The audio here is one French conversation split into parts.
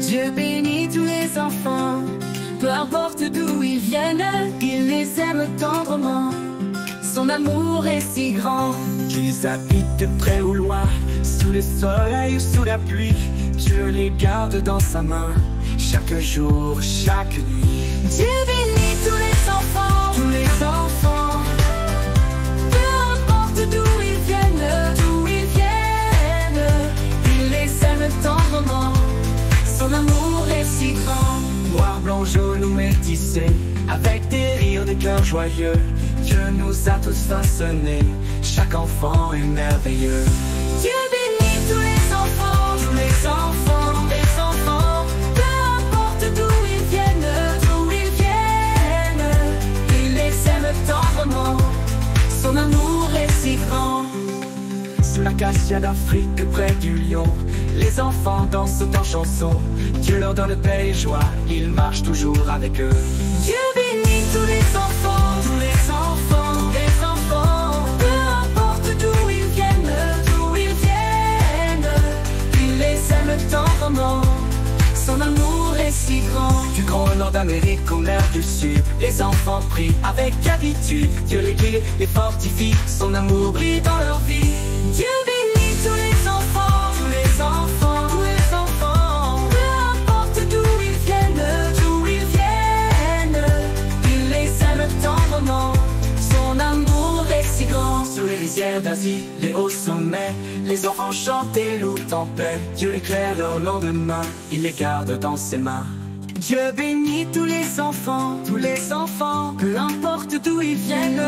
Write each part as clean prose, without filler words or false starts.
Dieu bénit tous les enfants, peu importe d'où ils viennent, il les aime tendrement. Son amour est si grand, qu'ils habitent de près ou loin, sous le soleil ou sous la pluie. Dieu les garde dans sa main, chaque jour, chaque nuit. Dieu bénit tous les enfants, Tous les enfants, peu importe d'où ils viennent, il les aime tendrement. Son amour est si grand. noir, blanc, jaune ou métissé, avec des rires, des cœurs joyeux, Dieu nous a tous façonnés, chaque enfant est merveilleux. Dieu bénit tous les enfants, Tous les enfants, peu importe d'où ils viennent, il les aime tendrement. Son amour est si grand. sous l'acacia d'Afrique, près du lion, les enfants dansent en chanson. Dieu leur donne paix et joie, ils marchent toujours avec eux. Dieu bénit tous les enfants, Tous les enfants, peu importe d'où ils viennent, il les aime tendrement. Son amour est si grand. du grand nord d'Amérique au mer du sud, les enfants prient avec habitude. Dieu les guide, les fortifie, son amour brille dans leur vie. Dieu bénit tous les enfants, Tous les enfants, peu importe d'où ils viennent, il les aime tendrement. Son amour est si grand. sous les rizières d'Asie, les hauts sommets, les enfants chantent et louent en paix. Dieu éclaire leur lendemain, il les garde dans ses mains. Dieu bénit tous les enfants, peu importe d'où ils viennent,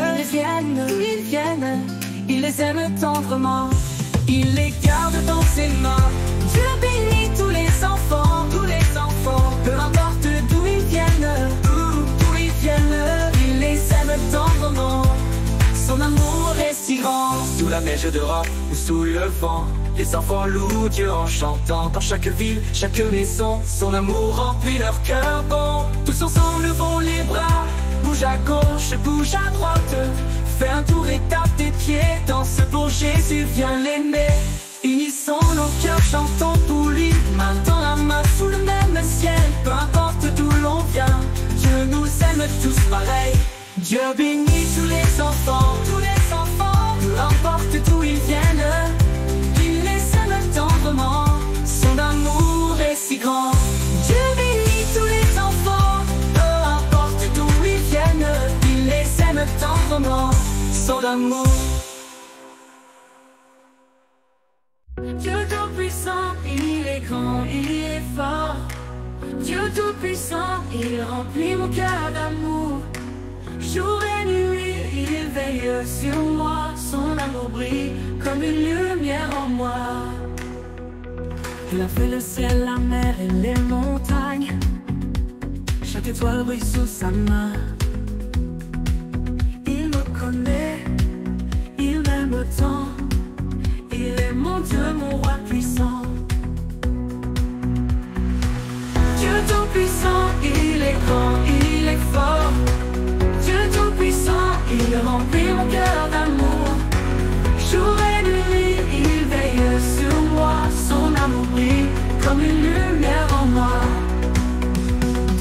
il les aime tendrement. Il les garde dans ses mains. Dieu bénit tous les enfants, peu importe d'où ils viennent, il les aime tendrement. Son amour est si grand. Sous la neige d'Europe ou sous le vent, les enfants louent Dieu en chantant. Dans chaque ville, chaque maison, son amour remplit leur cœur bon. Tous ensemble levons les bras, bouge à gauche, bouge à droite. Fais un tour et tape tes pieds, danse pour Jésus, viens l'aimer. Unissons nos cœurs, chantons pour lui, main dans la main sous le même ciel. Peu importe d'où l'on vient, Dieu nous aime tous pareil. Dieu bénit tous les enfants, peu importe d'où ils viennent, il les aime tendrement. Son amour est si grand. Dieu bénit tous les enfants, peu importe d'où ils viennent, il les aime tendrement. Son amour. Dieu tout-puissant, il est grand, il est fort. Dieu tout-puissant, il remplit mon cœur d'amour. Jour et nuit, il veille sur moi. Son amour brille comme une lumière en moi. Il a fait le ciel, la mer et les montagnes. Chaque étoile brille sous sa main. Il me connaît, il m'aime tant. Il est mon Dieu, mon roi puissant. Dieu tout-puissant, il est grand, il est fort. Dieu tout-puissant, il remplit mon cœur d'amour. Jour et nuit, il veille sur moi. Son amour brille comme une lumière en moi.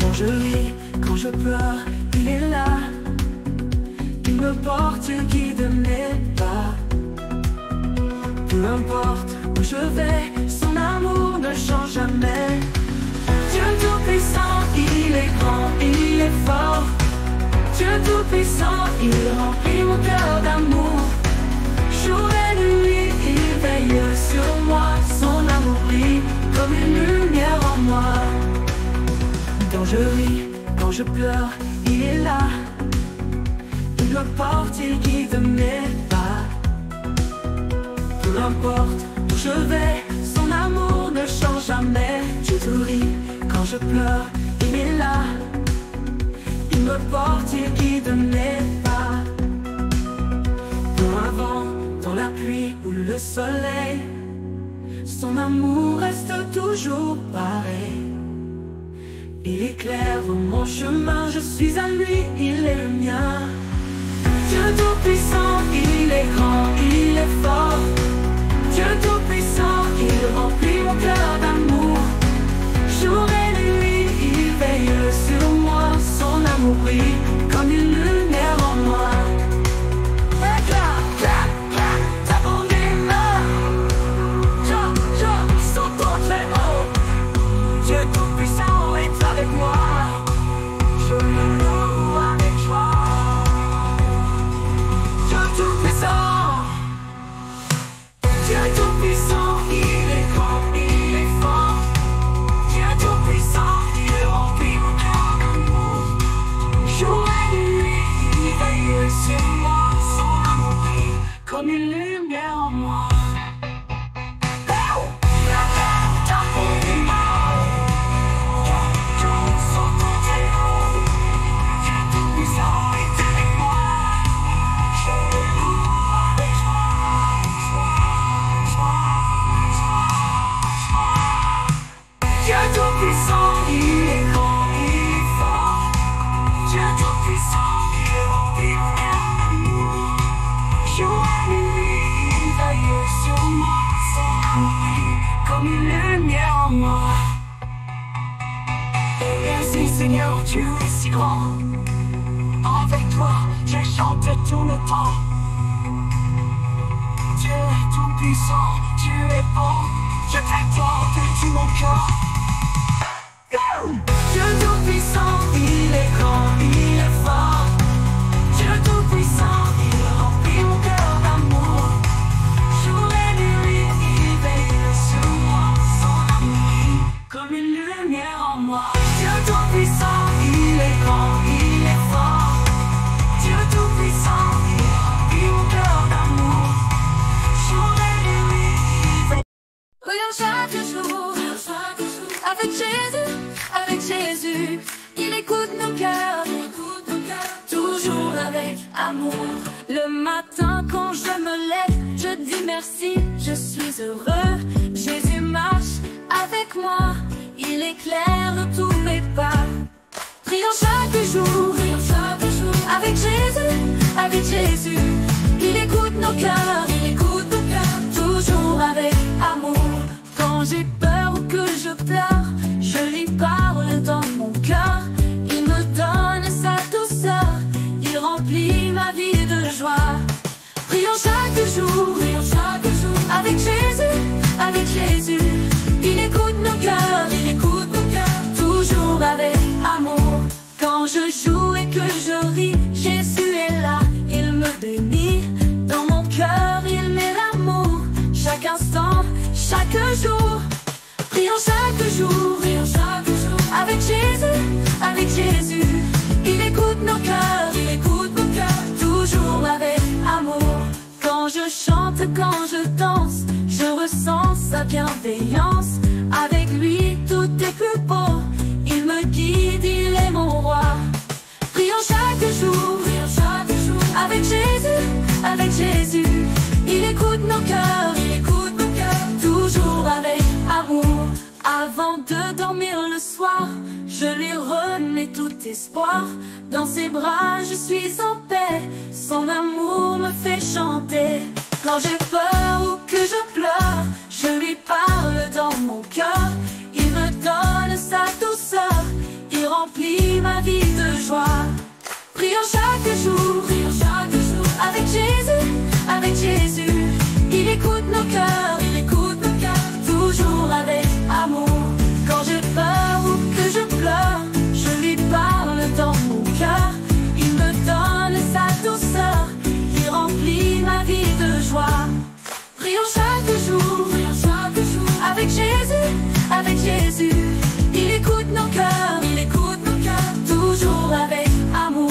Quand je ris, quand je pleure, il est là. Il me porte, il guide mes pas. Peu importe où je vais, son amour ne change jamais. Dieu tout-puissant, il est grand, il est fort. Dieu tout-puissant, il remplit mon cœur d'amour. Jour et nuit, il veille sur moi. Son amour brille comme une lumière en moi. Quand je ris, quand je pleure, il est là. Il me porte, il guide mes pas. Peu importe où je vais, son amour ne change jamais. Dieu tout rit, quand je pleure, il est là. Il me porte, il guide mes pas. Dans un vent, dans la pluie ou le soleil, son amour reste toujours pareil. Il éclaire mon chemin, je suis à lui, il est le mien. Dieu tout-puissant, il est grand, il est fort. Dieu tout-puissant, il remplit mon cœur d'amour. Jour Seigneur, tu es si grand. Avec toi, je chante tout le temps. Dieu est tout puissant, Dieu est bon. Je t'adore de tout mon cœur. Dieu tout-puissant, il est grand, il est fort. Dieu tout-puissant, il remplit mon cœur d'amour. Jour et nuit, il veille sur moi, son amour comme une lumière en moi. Dieu tout-puissant, il est grand, il est fort. Dieu tout-puissant, il remplit mon cœur d'amour. Jour et nuit, il veille. Regarde chaque jour, avec Jésus, il écoute nos cœurs, toujours avec amour. Le matin quand je me lève, je dis merci, je suis heureux. Jésus marche avec moi, il éclaire tous mes pas. Prions chaque jour, avec Jésus, il écoute nos cœurs, toujours avec amour. Quand j'ai peur ou que je pleure, je lui parle dans mon cœur. Il me donne sa douceur, il remplit ma vie de joie. Prions chaque jour, avec Jésus, il écoute nos cœurs, toujours avec amour. Quand je joue et que je ris, Jésus est là, il me bénit. Dans mon cœur, il met l'amour, chaque instant, chaque jour. Prions chaque jour, avec Jésus, il écoute nos cœurs, toujours avec amour. Quand je chante, quand je danse, je ressens sa bienveillance. Avec lui, tout est plus beau, il me guide, il est mon roi. Prions chaque jour, avec Jésus, il écoute nos cœurs, toujours avec amour. Avant de dormir le soir, je lui remets tout espoir. Dans ses bras je suis en paix, son amour me fait chanter. Quand j'ai peur ou que je pleure, je lui parle dans mon cœur. Il me donne sa douceur, il remplit ma vie de joie. Prions chaque jour, avec Jésus, il écoute nos cœurs, toujours avec amour. Quand j'ai peur ou que je pleure, je lui parle dans mon cœur. Il me donne sa douceur, il remplit ma vie de joie. Prions chaque jour, avec Jésus, il écoute nos cœurs, toujours avec amour.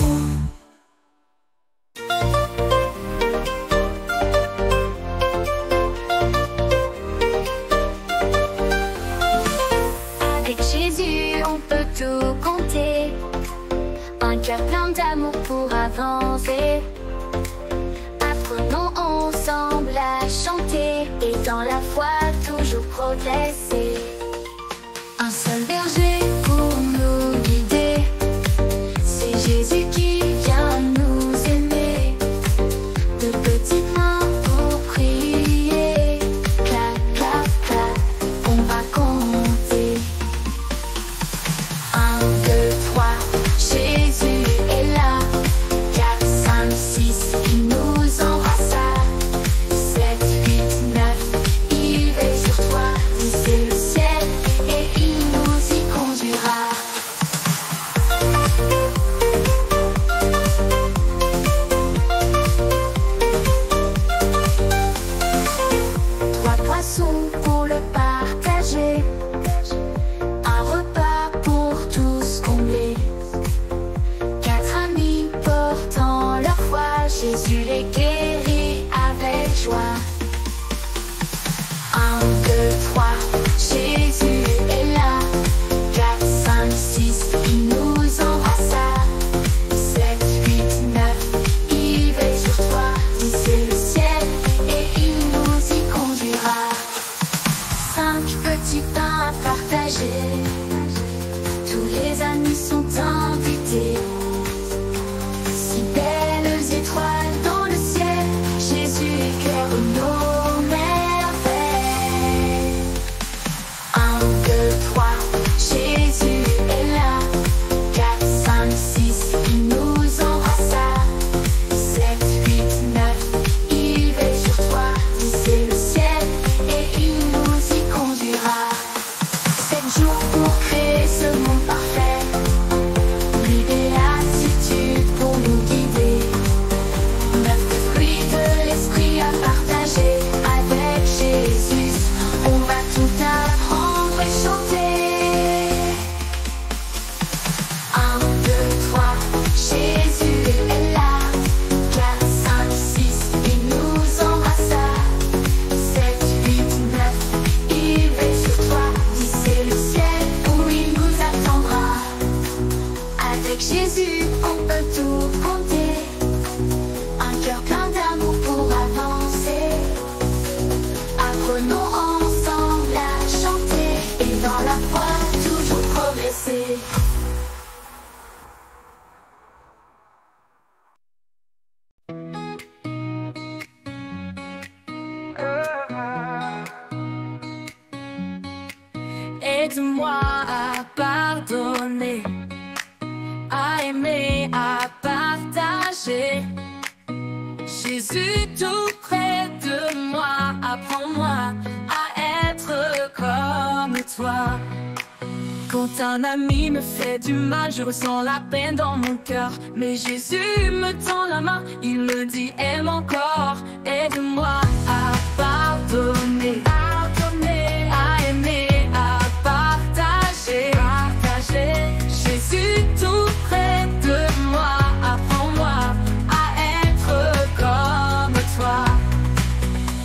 Tout compter, un cœur plein d'amour pour avancer. Apprenons ensemble à chanter et dans la foi toujours progresser. Un seul berger pour nous guider, c'est Jésus qui vient nous aimer. De petites mains pour prier, clap, clap, clap, on va compter. 1, 2, 3, Jésus est là. 4, 5, 6, il nous embrassa. 7, 8, 9, il veille sur toi. 10, c'est le ciel et il nous y conduira. Trois poissons pour le partager. Un repas pour tous combler. 4 amis portant leur foi, Jésus les guérit avec joie. 1, 2, 3, Jésus est là. 4, 5, 6, il nous embrassa. 7, 8, 9, il veille sur toi. 10, c'est le ciel et il nous y conduira. 5 petits pains à partager, tous les amis sont invités. 6 belles étoiles dans le ciel, Jésus éclaire nos merveilles. 1, 2, 3, Jésus est là. apprenons ensemble à chanter et dans la foi toujours progresser. Aide-moi à pardonner, à aimer, à partager. Jésus tout près de moi, apprends-moi à être comme toi. Quand un ami me fait du mal, je ressens la peine dans mon cœur. Mais Jésus me tend la main, il me dit aime encore. Aide-moi à pardonner, à aimer, à partager. Jésus tout près de moi, apprends-moi à être comme toi.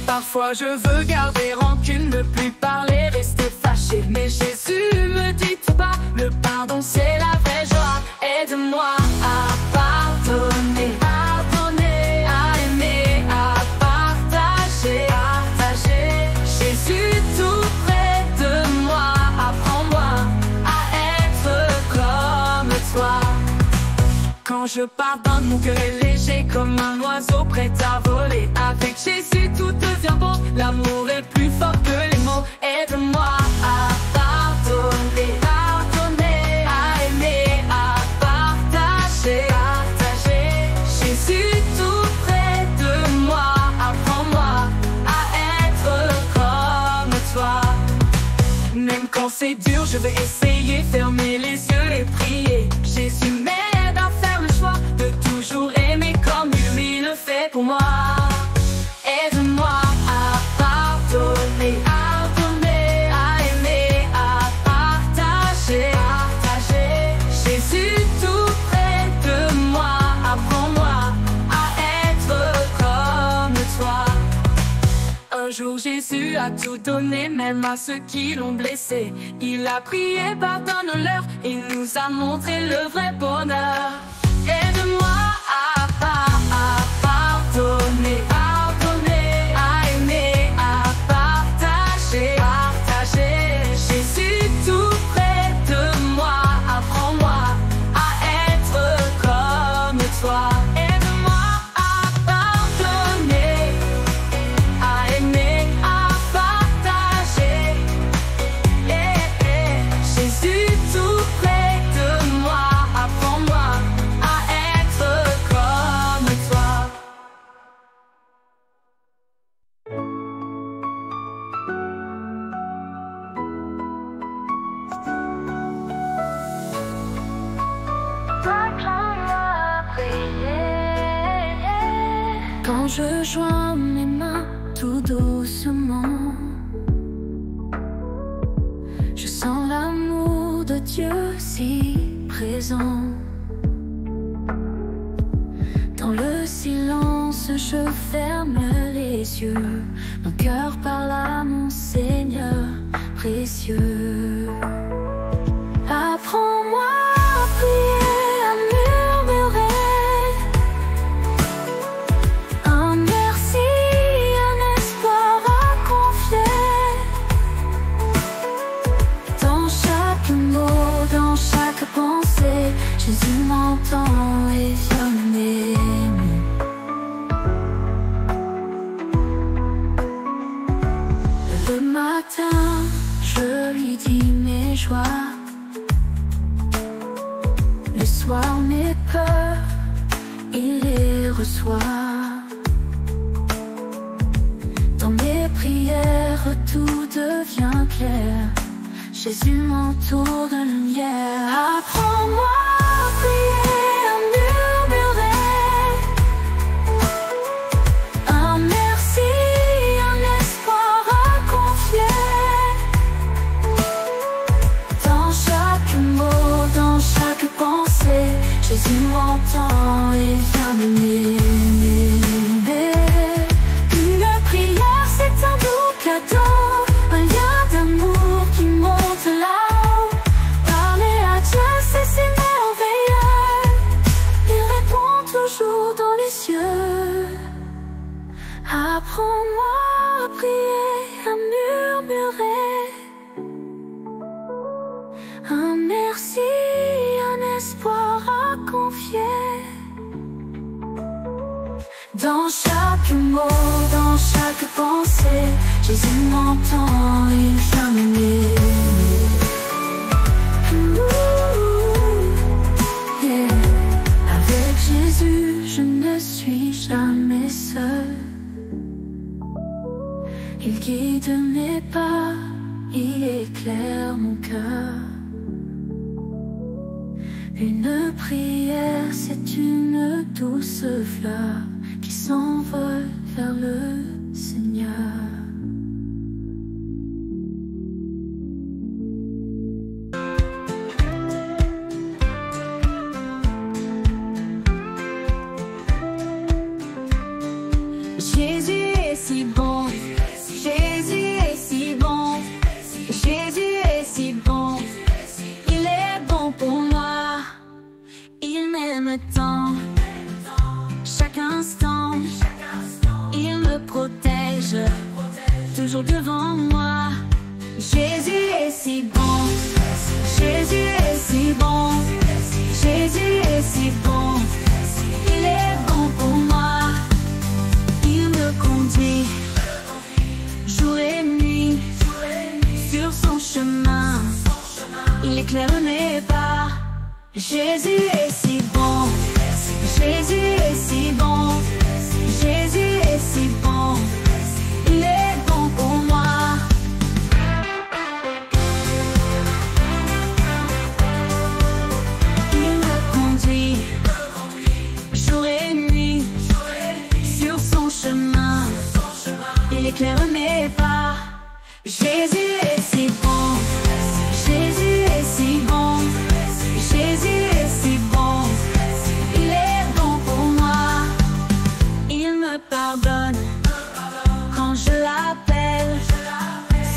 Parfois je veux garder rancune, ne plus parler, rester fâché. Mais Jésus me dit pas, le pardon c'est la vraie joie. Aide-moi à pardonner, à aimer, à partager. Jésus tout près de moi, apprends-moi à être comme toi. Quand je pardonne, mon cœur est léger comme un oiseau prêt à voler. Avec Jésus tout devient beau, l'amour est plus fort que les mots. Aide-moi à pardonner, à aimer, à partager. Jésus tout près de moi, apprends-moi à être comme toi. Même quand c'est dur, je vais essayer, fermer les yeux et prier. Jésus m'aide à faire le choix de toujours aimer comme lui le fait pour moi. Aide-moi à pardonner, à aimer, à partager. Jésus tout près de moi, apprends-moi à être comme toi. Un jour Jésus a tout donné, même à ceux qui l'ont blessé. Il a prié, pardonne-leur, il nous a montré le vrai bonheur. Aide-moi à pardonner, à aimer, à partager. Jésus tout près de moi, apprends-moi à être comme toi. Aide-moi à pardonner, à aimer, à partager. Jésus tout près de moi, apprends-moi à être comme toi. Quand je joins mes mains tout doucement, je sens l'amour de Dieu si présent. Dans le silence, je ferme les yeux. Mon cœur parle à mon Seigneur précieux. Apprends-moi à prier, à murmurer un merci, un espoir à confier. Dans chaque mot, dans chaque pensée, Jésus m'entend et vient m'aimer. Le matin, je lui dis mes joies. Le soir, mes peurs, il les reçoit. Dans mes prières, tout devient clair. Jésus m'entoure de lumière. Apprends-moi à prier, à murmurer un merci, un espoir à confier. Dans chaque mot, dans chaque pensée, Jésus m'entend et vient m'aimer. Une prière, c'est un doux cadeau, un lien d'amour qui monte là-haut. Parler à Dieu, c'est si merveilleux. Il répond toujours dans les cieux. Apprends-moi à prier, à Jésus m'entend et jamais. Avec Jésus, je ne suis jamais seul. Il guide mes pas, il éclaire mon cœur. Une prière, c'est une douce fleur qui s'envole vers le Seigneur. Jésus est si bon, Jésus est si bon, Jésus est si bon, il est bon pour moi, il m'aime tant, chaque instant, il me protège, toujours devant moi. Jésus est si bon, Jésus est si bon, Jésus est si bon, il est bon pour moi. Il me conduit jour et nuit sur son chemin. Il éclaire mes pas. Jésus est si bon, Jésus est si bon, Jésus est si bon, il est bon pour moi. Il me conduit jour et nuit sur son chemin. Il éclaire mes pas. Jésus est si bon, Jésus est si bon, Jésus est si bon, il est bon pour moi. Il me pardonne quand je l'appelle.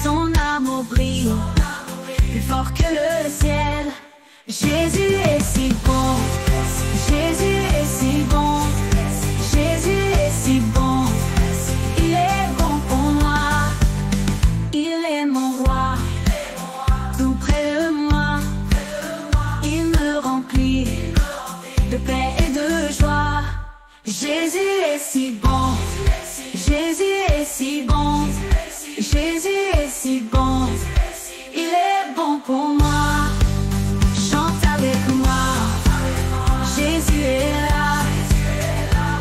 Son amour brille plus fort que le ciel. Jésus est si bon, Jésus est si bon, Jésus est si bon, il est bon pour moi. Il est mon roi, tout près de moi. Il me remplit de paix et de joie. Jésus est si bon, Jésus est si bon, Jésus est si bon, il est bon pour moi. Chante avec moi, Jésus est là.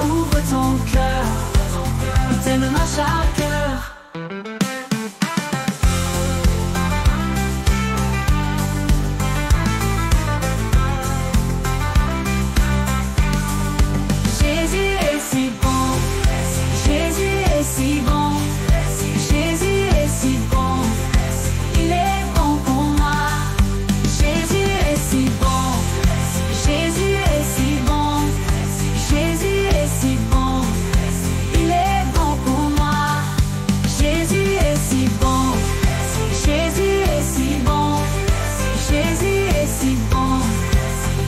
Ouvre ton cœur, il t'aime à chaque heure. Jésus est si bon, Jésus est si bon, Jésus est si bon, il est bon pour moi. Jésus est si bon, Jésus est si bon, Jésus est si bon, il est bon pour moi. Jésus est si bon, Jésus est si bon, Jésus est si bon,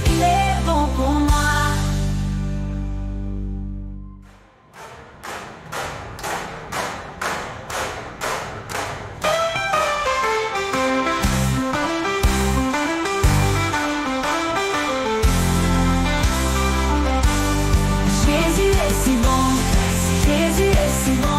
il est bon pour moi. Jésus est si bon, Jésus est si bon,